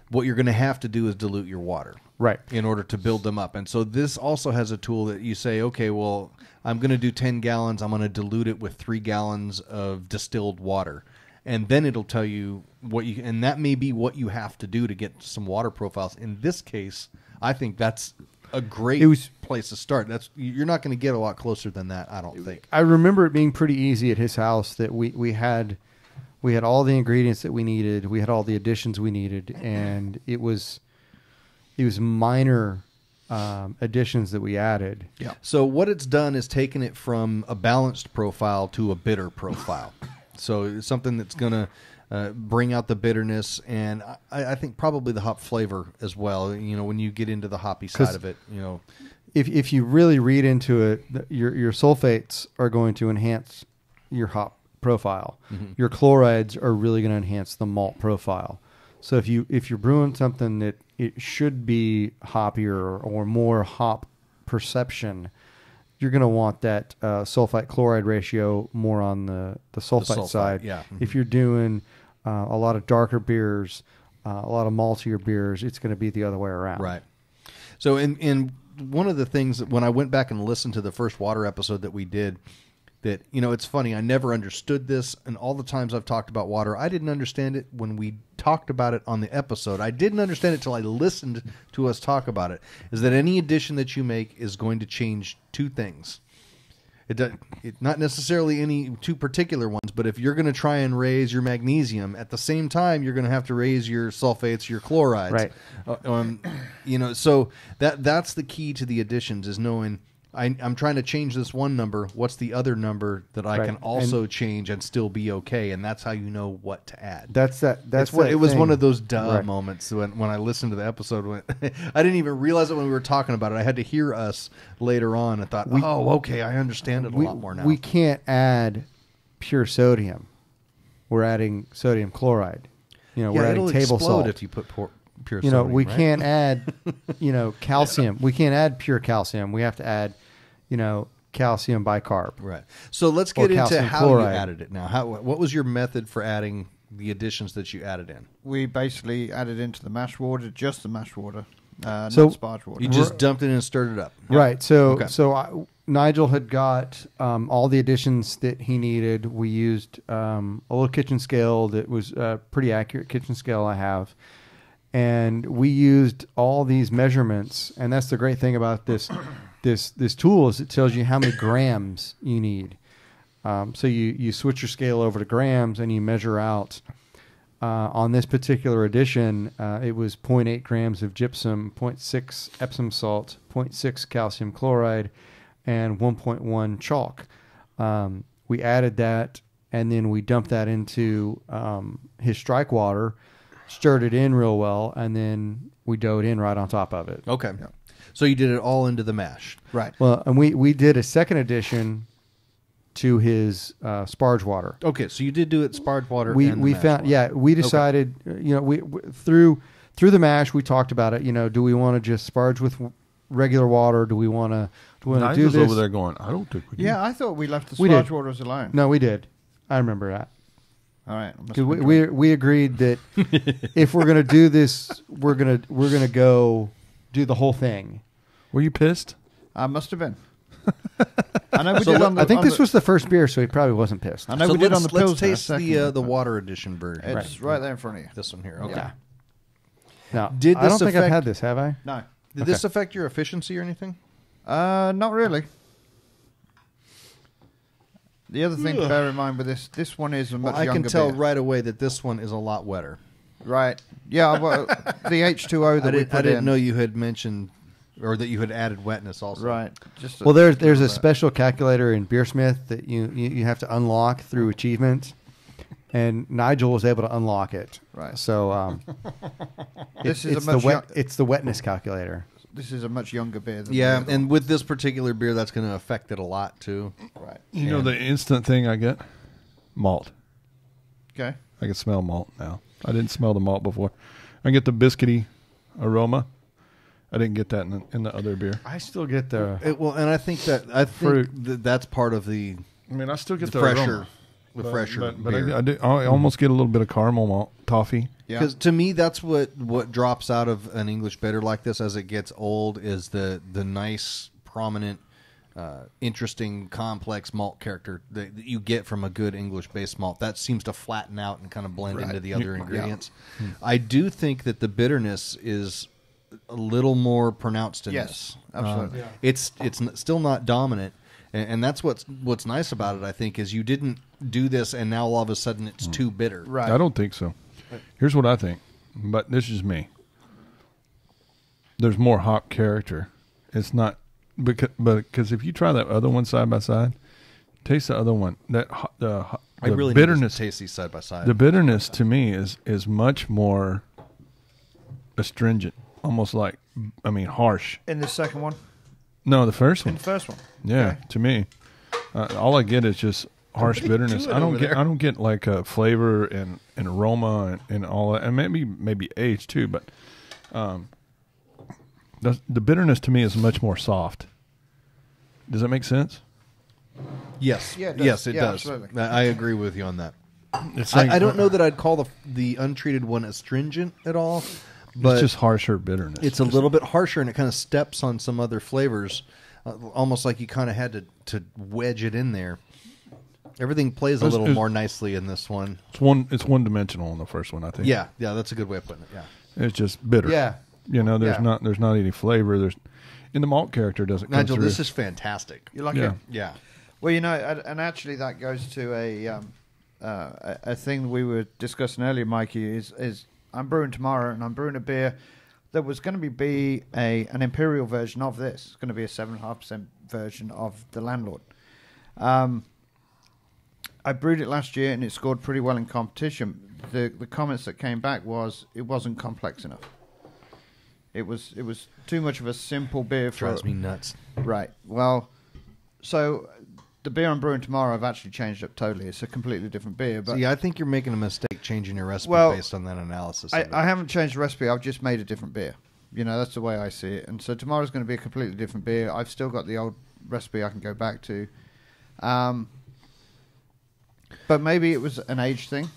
S2: what you're going to have to do is dilute your water,
S3: Right.
S2: in order to build them up. And so this also has a tool that you say, okay, well, I'm going to do 10 gallons. I'm going to dilute it with 3 gallons of distilled water. And then it'll tell you what you, and that may be what you have to do to get some water profiles. In this case, I think that's a great place to start. You're not going to get a lot closer than that, I don't think.
S3: I remember it being pretty easy at his house that we had all the ingredients that we needed. We had all the additions we needed, and it was minor additions that we added.
S2: Yeah. So what it's done is taken it from a balanced profile to a bitter profile. So it's something that's going to bring out the bitterness, and I think probably the hop flavor as well. You know, when you get into the hoppy side of it, you know,
S3: if you really read into it, your sulfates are going to enhance your hop profile. Mm-hmm. Your chlorides are really going to enhance the malt profile. So if you're brewing something that it should be hoppier or more hop perception, you're going to want that sulfite chloride ratio more on the sulfite side.
S2: Yeah. Mm-hmm.
S3: If you're doing a lot of darker beers, a lot of maltier beers, it's going to be the other way around.
S2: Right. So in one of the things that when I went back and listened to the first water episode that we did, that, you know, it's funny, I never understood this, and all the times I've talked about water, I didn't understand it when we talked about it on the episode. I didn't understand it till I listened to us talk about it, is that any addition that you make is going to change 2 things. Not necessarily any 2 particular ones, but if you're going to try and raise your magnesium, at the same time, you're going to have to raise your sulfates, your chlorides.
S3: Right.
S2: You know, so that's the key to the additions, is knowing I'm trying to change this one number. What's the other number that I can also change and still be okay? And that's how you know what to add.
S3: That's
S2: what it was
S3: thing.
S2: One of those moments when I listened to the episode. I didn't even realize it when we were talking about it. I had to hear us later on and thought, okay, I understand it a lot more now.
S3: We can't add pure sodium. We're adding sodium chloride. You know, we're adding table salt.
S2: If you put pure
S3: you know,
S2: sodium,
S3: we
S2: right?
S3: can't add, calcium. We can't add pure calcium. We have to add, calcium bicarb.
S2: Right. So let's get into how
S3: chloride.
S2: you added it now. What was your method for adding the additions that you added in?
S1: We basically added into the mash water, just the mash water, not
S3: So
S1: sparge water.
S2: You just dumped it in and stirred it up.
S3: Right. So Nigel had got all the additions that he needed. We used a little kitchen scale that was a pretty accurate kitchen scale I have. And we used all these measurements, and that's the great thing about this tool is it tells you how many grams you need. So you switch your scale over to grams and you measure out. On this particular edition, it was 0.8 grams of gypsum, 0.6 Epsom salt, 0.6 calcium chloride, and 1.1 chalk. We added that, and then we dumped that into his strike water, stirred it in real well, and then we doughed in right on top of it.
S2: Okay. So you did it all into the mash.
S1: Right.
S3: Well, and we did a second addition to his sparge water.
S2: Okay, so you did do it sparge water.
S3: We
S2: and the mash
S3: found
S2: water.
S3: yeah, we decided we through the mash we talked about it. Do we want to just sparge with regular water? Do we want to do
S4: Nigel's
S3: this?
S4: over there going, I don't think we do.
S1: Yeah, I thought we left the
S3: We did.
S1: sparge waters alone.
S3: No, we did. I remember that.
S1: All right. I must
S3: 'Cause
S1: have been
S3: we
S1: drunk.
S3: we agreed that if we're gonna do this, we're gonna go do the whole thing.
S4: Were you pissed?
S1: I must have been. I know we
S2: So
S1: did
S2: what-
S1: on the.
S3: I think
S1: on
S3: this
S1: the-
S3: was the first beer, so he probably wasn't pissed.
S1: I know
S2: So
S1: we did on the
S2: let's
S1: Pilsner.
S2: taste
S1: second
S2: the
S1: one.
S2: water edition brew.
S1: It's right there in front of you.
S2: This one here. Okay.
S3: Yeah. No,
S2: Did
S3: I don't
S2: this
S3: think I've
S2: affect-
S3: had this, have I?
S1: No.
S2: Did this affect your efficiency or anything?
S1: Not really. The other thing to bear in mind with this one is a much
S2: Well, I
S1: younger
S2: can tell
S1: beer.
S2: right away that this one is a lot wetter.
S1: Right. Yeah, well, the H2O that we put
S2: I didn't
S1: in.
S2: know you had mentioned or that you had added wetness also.
S1: Right. Just
S3: Well, there's a
S1: little bit.
S3: special calculator in Beersmith that you have to unlock through achievements, and Nigel was able to unlock it.
S1: Right.
S3: So
S1: This is
S3: it's
S1: a much
S3: it's the wetness calculator.
S1: This is a much younger beer. Than
S2: Yeah,
S1: the other
S2: and with this particular beer, that's going to affect it a lot too.
S1: one. Right.
S4: You know the instant thing I get? Malt.
S1: Okay.
S4: I can smell malt now. I didn't smell the malt before. I get the biscuity aroma. I didn't get that in the other beer.
S3: I still get the
S2: Well, and I think
S3: Fruit.
S2: that's part of the
S4: I mean, I still get the
S2: fresher,
S4: aroma.
S2: the fresher
S4: But
S2: beer.
S4: I almost get a little bit of caramel malt toffee.
S1: Yeah.
S2: Because to me, that's what drops out of an English bitter like this as it gets old is the nice, prominent, interesting, complex malt character that you get from a good English-based malt. That seems to flatten out and kind of blend into the other ingredients. I do think that the bitterness is a little more pronounced in
S1: Yes,
S2: this.
S1: absolutely.
S2: It's still not dominant. And that's what's nice about it, I think, is you didn't do this and now all of a sudden it's too bitter.
S1: Right.
S4: I don't think so. Here's what I think, but this is me. There's more hop character. It's not because if you try that other one side by side, taste the other one. The
S2: I really
S4: bitterness,
S2: need to taste these side by side.
S4: the bitterness to me is much more astringent, almost like harsh.
S1: In the second one.
S4: No, the first
S1: In
S4: one.
S1: the first one.
S4: Yeah,
S1: Okay.
S4: to me, all I get is just harsh
S2: What are you
S4: bitterness.
S2: doing
S4: I don't
S2: over
S4: get
S2: there?
S4: I don't get like a flavor and aroma and all that, and maybe age too. But the bitterness to me is much more soft. Does that make sense?
S2: Yes.
S1: Yeah, it does.
S2: Yes, it
S1: Yeah,
S2: does.
S1: absolutely.
S2: I agree with you on that.
S4: It's like,
S2: I don't know that I'd call the untreated one astringent at all, but
S4: it's just harsher bitterness.
S2: it's a little bit harsher and it kind of steps on some other flavors, almost like you kind of had to wedge it in there. Everything plays a little more nicely in this one.
S4: It's one dimensional in the first one. I think.
S2: Yeah, that's a good way of putting it. Yeah.
S4: It's just bitter.
S3: Yeah.
S4: There's
S3: Yeah.
S4: there's not any flavor. There's in the malt character doesn't come
S2: Nigel,
S4: through.
S2: this is fantastic.
S1: You like
S4: Yeah.
S1: it?
S2: Yeah.
S1: Well, and actually that goes to a thing we were discussing earlier, Mikey, is I'm brewing tomorrow and I'm brewing a beer that was going to be an imperial version of this. It's going to be a 7.5% version of the Landlord. I brewed it last year and it scored pretty well in competition. The comments that came back was it wasn't complex enough. It was too much of a simple beer for
S2: Drives me nuts.
S1: Right. Well, so the beer I'm brewing tomorrow, I've actually changed up totally. It's a completely different beer. But
S2: See, I think you're making a mistake changing your recipe
S1: Well,
S2: based on that analysis.
S1: I haven't changed the recipe. I've just made a different beer. That's the way I see it. And so tomorrow's going to be a completely different beer. I've still got the old recipe I can go back to. But maybe it was an age thing.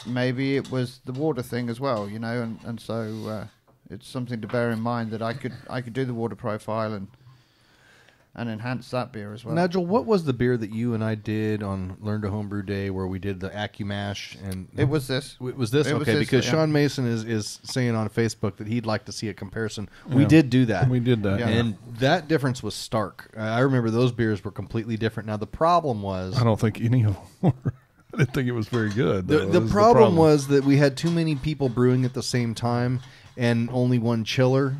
S1: Maybe it was the water thing as well, and so it's something to bear in mind that I could do the water profile and enhance that beer as well.
S2: Nigel, what was the beer that you and I did on Learn to Homebrew Day where we did the AccuMash? And
S1: It was this.
S2: Was this?
S1: It was
S2: Okay,
S1: this,
S2: because
S1: yeah.
S2: Sean Mason is saying on Facebook that he'd like to see a comparison. We did do that.
S4: We did that.
S1: Yeah.
S2: And that difference was stark. I remember those beers were completely different. Now, the problem was...
S4: I don't think any of them were. I didn't think it was very good.
S2: The,
S4: though.
S2: the
S4: That
S2: problem was that we had too many people brewing at the same time and only one chiller.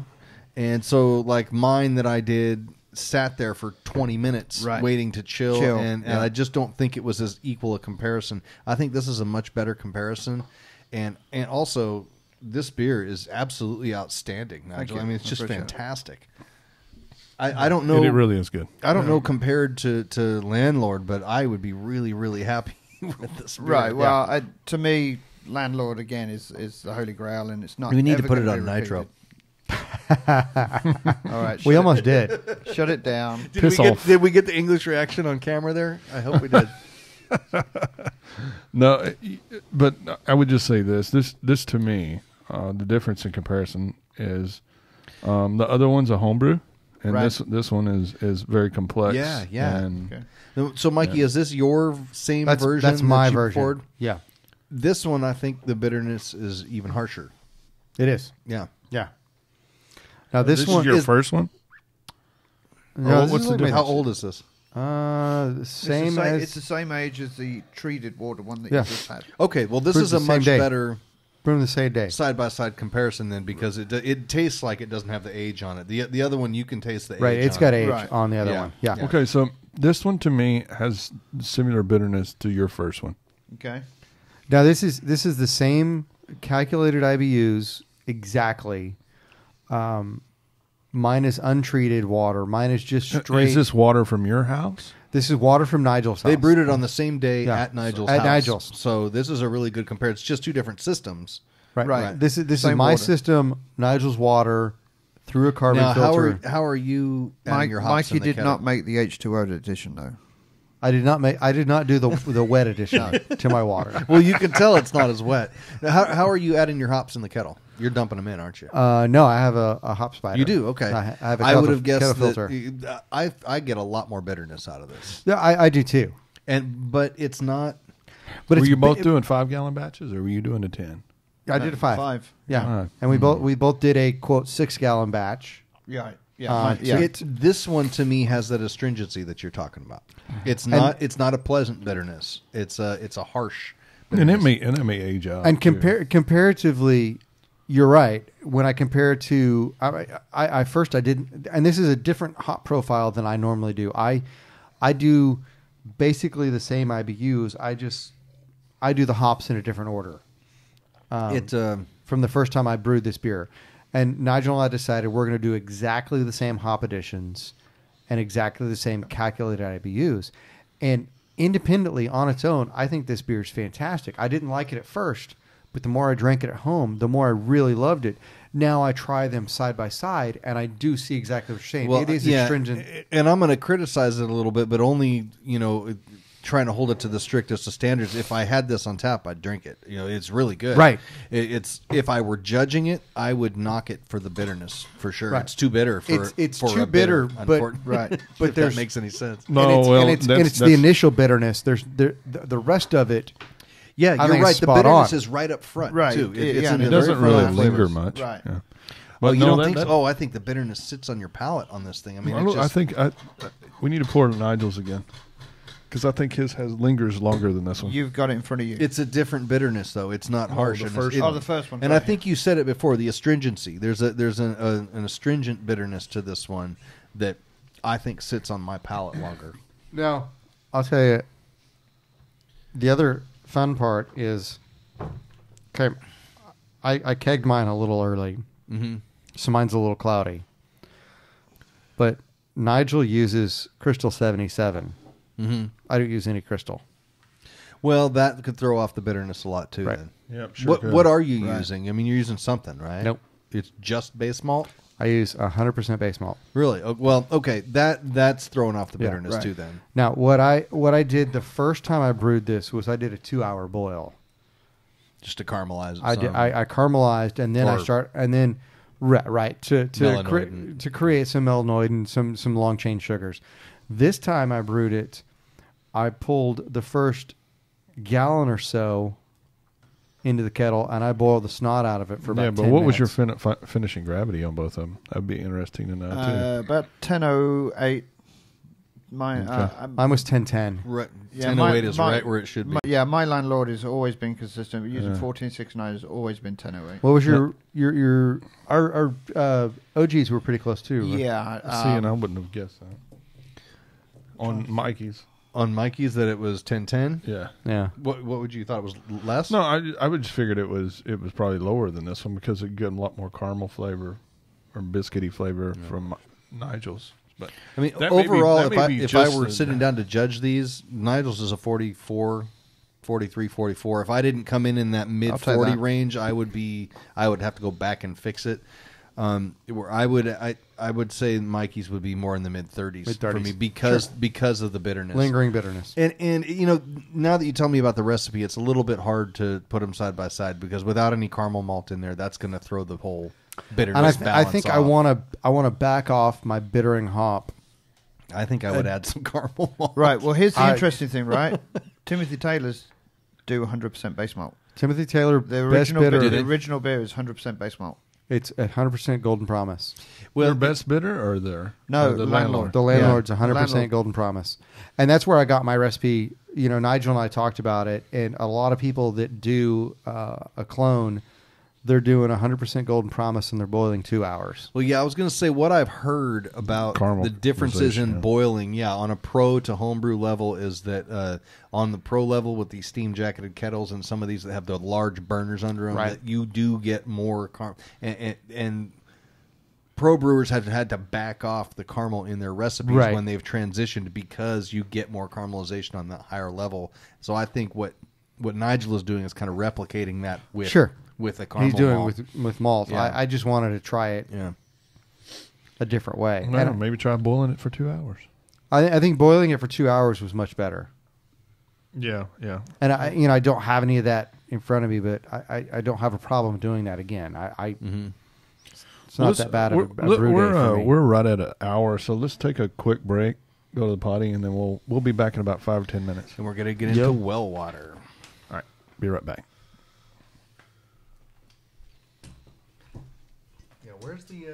S2: And so, like, mine that I did sat there for 20 minutes
S1: Right.
S2: waiting to chill. And
S1: yeah.
S2: I just don't think it was as equal a comparison. I think this is a much better comparison. And also, this beer is absolutely outstanding, Nigel.
S1: you.
S2: I mean, it's
S1: I
S2: just
S1: appreciate it.
S2: fantastic. I don't know.
S4: It really is good.
S2: I don't know compared to Landlord, but I would be really, really happy with this beer.
S1: Right. Well, to me, Landlord again is the holy grail, and it's not.
S2: We need to
S1: ever
S2: put it
S1: gonna
S2: on
S1: be
S2: Nitro.
S1: repeated. All right.
S3: We almost did.
S1: Shut it down.
S3: Piss off.
S2: Did we get the English reaction on camera there? I hope we did.
S4: No, but I would just say this to me, the difference in comparison is the other one's a homebrew, and
S1: Right.
S4: this one is very complex.
S2: Yeah.
S4: And
S1: Okay.
S2: So, Mikey, is this your same version?
S3: That's my
S2: that you
S3: version.
S2: poured?
S3: Yeah,
S2: This one, I think the bitterness is even harsher.
S3: it is.
S2: Yeah.
S3: Yeah. Now this,
S4: this
S3: one
S4: is your
S2: is-
S4: first one.
S3: No, this
S4: what's
S3: is
S4: the
S3: like my-
S2: How old is this?
S3: Same as
S1: It's the same age as the treated water one that
S3: Yeah.
S1: you just had.
S2: Okay, well, this
S3: Brewed
S2: is a
S3: the same
S2: much
S3: day.
S2: better
S3: from the same day.
S2: side-by-side comparison then because it tastes like it doesn't have the age on it. The other one, you can taste the
S3: Right,
S2: age
S3: it's
S2: on
S3: got
S2: it.
S3: age
S1: Right.
S3: on the other
S2: Yeah.
S3: one. Yeah.
S2: Yeah.
S4: Okay, so this one to me has similar bitterness to your first one.
S1: Okay.
S3: Now this is the same calculated IBUs exactly. Mine is untreated water. Mine is just straight.
S4: Is this water from your house?
S3: This is water from Nigel's house.
S2: They brewed it on the same day
S3: Yeah.
S2: at Nigel's
S3: At
S2: house.
S3: Nigel's.
S2: So this is a really good comparison. It's just two different systems.
S3: Right.
S1: Right.
S3: This is
S1: Same
S3: my
S1: water.
S3: system. Nigel's water through a carbon
S2: Now,
S3: filter.
S2: how are you adding your hops
S1: Mikey
S2: in the
S1: did
S2: kettle?
S1: not make the H2O edition though.
S3: I did not do the wet addition to my water.
S2: Well, you can tell it's not as wet. Now, how are you adding your hops in the kettle? You're dumping them in, aren't you?
S3: No, I have a hop spider.
S2: You do? Okay.
S3: I have a
S2: I
S3: kettle,
S2: would have guessed
S3: kettle
S2: that
S3: filter.
S2: I get a lot more bitterness out of this.
S3: Yeah, I do too.
S2: But it's not.
S3: But
S4: Were
S3: it's
S4: you both
S3: bi-
S4: doing 5-gallon batches, or were you doing a 10?
S3: I did a 5.
S1: 5.
S3: Yeah,
S4: All right.
S3: and we both did a quote 6-gallon batch.
S1: Yeah. Yeah.
S3: Uh,
S1: mine- yeah.
S2: This one to me has that astringency that you're talking about. It's not a pleasant bitterness. It's a harsh.
S4: And
S2: bitterness.
S4: it may age out.
S3: And
S4: too.
S3: comparatively, you're right. When I compare it to, I first I didn't, and this is a different hop profile than I normally do. I do basically the same IBUs. I do the hops in a different order. From the first time I brewed this beer, and Nigel and I decided we're going to do exactly the same hop additions and exactly the same calculated IBUs, and independently on its own, I think this beer is fantastic. I didn't like it at first, but the more I drank it at home, the more I really loved it. Now I try them side by side, and I do see exactly what you're saying. It is astringent.
S2: And I'm going to criticize it a little bit, but only trying to hold it to the strictest of standards. If I had this on tap, I'd drink it. It's really good.
S3: Right.
S2: It's if I were judging it, I would knock it for the bitterness for sure.
S3: Right.
S2: It's too bitter for
S3: It's
S2: for
S3: too
S2: a bitter,
S3: bitter, but-
S2: right.
S3: but
S2: if
S3: there's-
S2: that makes any sense.
S4: No,
S3: and it's the initial bitterness. There's the rest of it.
S2: Yeah,
S3: I
S2: you're
S3: think
S2: right.
S3: it's
S2: The
S3: spot
S2: bitterness
S3: on.
S2: is right up front
S1: Right.
S2: too.
S1: Yeah,
S2: It's
S1: yeah,
S2: in
S1: and
S2: the
S4: It doesn't
S2: very
S4: really
S2: front
S4: linger
S2: flavors.
S4: much.
S1: Right.
S4: Yeah.
S2: Oh, you
S4: no,
S2: don't
S4: that-
S2: think
S4: that-
S2: so? Oh, I think the bitterness sits on your palate on this thing. I mean,
S4: I think we need to pour it on Nigel's again, because I think his lingers longer than this one.
S1: You've got it in front of you.
S2: it's a different bitterness, though. It's not harsh.
S4: the
S2: and
S4: first
S2: it's-
S4: one.
S1: the first one.
S2: And I think you said it before. The astringency. There's an astringent bitterness to this one that I think sits on my palate longer.
S3: No, I'll tell you. The other fun part is, okay, I kegged mine a little early,
S2: Mm-hmm.
S3: so mine's a little cloudy. But Nigel uses Crystal 77.
S2: Mm-hmm.
S3: I don't use any Crystal.
S2: Well, that could throw off the bitterness a lot too.
S3: Right.
S2: Then.
S4: Yep, sure.
S2: What are you
S1: Right.
S2: using? I mean, you're using something, right?
S3: Nope.
S2: It's just base malt.
S3: I use 100% base malt.
S2: Really? Oh, well, okay. That's throwing off the
S3: Yeah,
S2: bitterness
S1: right.
S2: too. Then.
S3: Now, what I did the first time I brewed this was I did a 2-hour boil.
S2: Just to caramelize it.
S3: I did.
S2: some.
S3: I caramelized, and then right to
S2: Melanoid
S3: to create some melanoid and some long chain sugars. This time I brewed it. I pulled the first gallon or so into the kettle, and I boiled the snot out of it for about 10
S4: but what was your
S3: minutes.
S4: finishing gravity on both of them? That'd be interesting to know too.
S1: about 10:08. Mine,
S3: Mine was 1010.
S2: Right.
S1: Yeah,
S2: 1008 is right where it should be.
S1: my landlord has always been consistent. Using 1469 has always been 1008.
S3: What was our OGs were pretty close too. Right?
S1: Yeah.
S4: See, and I wouldn't have guessed that. On Mikey's.
S2: On Mikey's that it was 1010?
S4: Yeah.
S3: Yeah.
S2: What would you thought it was less?
S4: No, I would just figured it was probably lower than this one because it got a lot more caramel flavor or biscuity flavor from Nigel's. But
S2: I mean,
S4: that may be-
S2: overall,
S4: that may be
S2: if I
S4: just
S2: were
S4: the-
S2: sitting down to judge these, Nigel's is a 44, 43, 44. If I didn't come in that mid
S1: I'll take
S2: 40
S1: that.
S2: range, I would have to go back and fix it. Where I would say Mikey's would be more in the mid 30s for me because of the bitterness,
S3: Lingering bitterness.
S2: And you know, now that you tell me about the recipe, it's a little bit hard to put them side by side because without any caramel malt in there, that's going to throw the whole bitterness
S3: And I
S2: balance
S3: think
S2: off.
S3: I want to back off my bittering hop.
S2: I think I would add some caramel malt.
S1: Right. Well, here's the interesting thing, right? Timothy Taylor's do 100% base malt.
S3: Timothy Taylor,
S1: The
S3: best
S1: original
S3: bitter.
S1: the original beer is 100% base malt.
S3: It's 100% Golden Promise.
S4: their best bidder or their
S1: No,
S4: the
S1: landlord.
S3: The landlord's 100%
S1: Landlord.
S3: Golden Promise. And that's where I got my recipe. You know, Nigel and I talked about it, and a lot of people that do a clone, they're doing 100% Golden Promise and they're boiling 2 hours.
S2: Well, yeah, I was going to say what I've heard about the differences in
S4: Caramelization, yeah.
S2: boiling, on a pro to homebrew level is that on the pro level with these steam jacketed kettles and some of these that have the large burners under them,
S3: Right.
S2: that you do get more and pro brewers have had to back off the caramel in their recipes
S3: Right.
S2: when they've transitioned because you get more caramelization on that higher level. So I think what Nigel is doing is kind of replicating that with
S3: Sure.
S2: with a caramel
S3: He's doing
S2: malt.
S3: with malt.
S2: Yeah.
S3: I just wanted to try it
S2: Yeah.
S3: a different way.
S4: No,
S3: And
S4: maybe try boiling it for 2 hours.
S3: I think boiling it for 2 hours was much better.
S4: Yeah, yeah.
S3: And I don't have any of that in front of me, but I don't have a problem doing that again. It's not that bad of a brew day for me.
S4: We're right at an hour, so let's take a quick break, go to the potty, and then we'll be back in about 5 or 10 minutes.
S2: And we're going to get into well water.
S4: All right, be right back.
S2: Yeah, where's the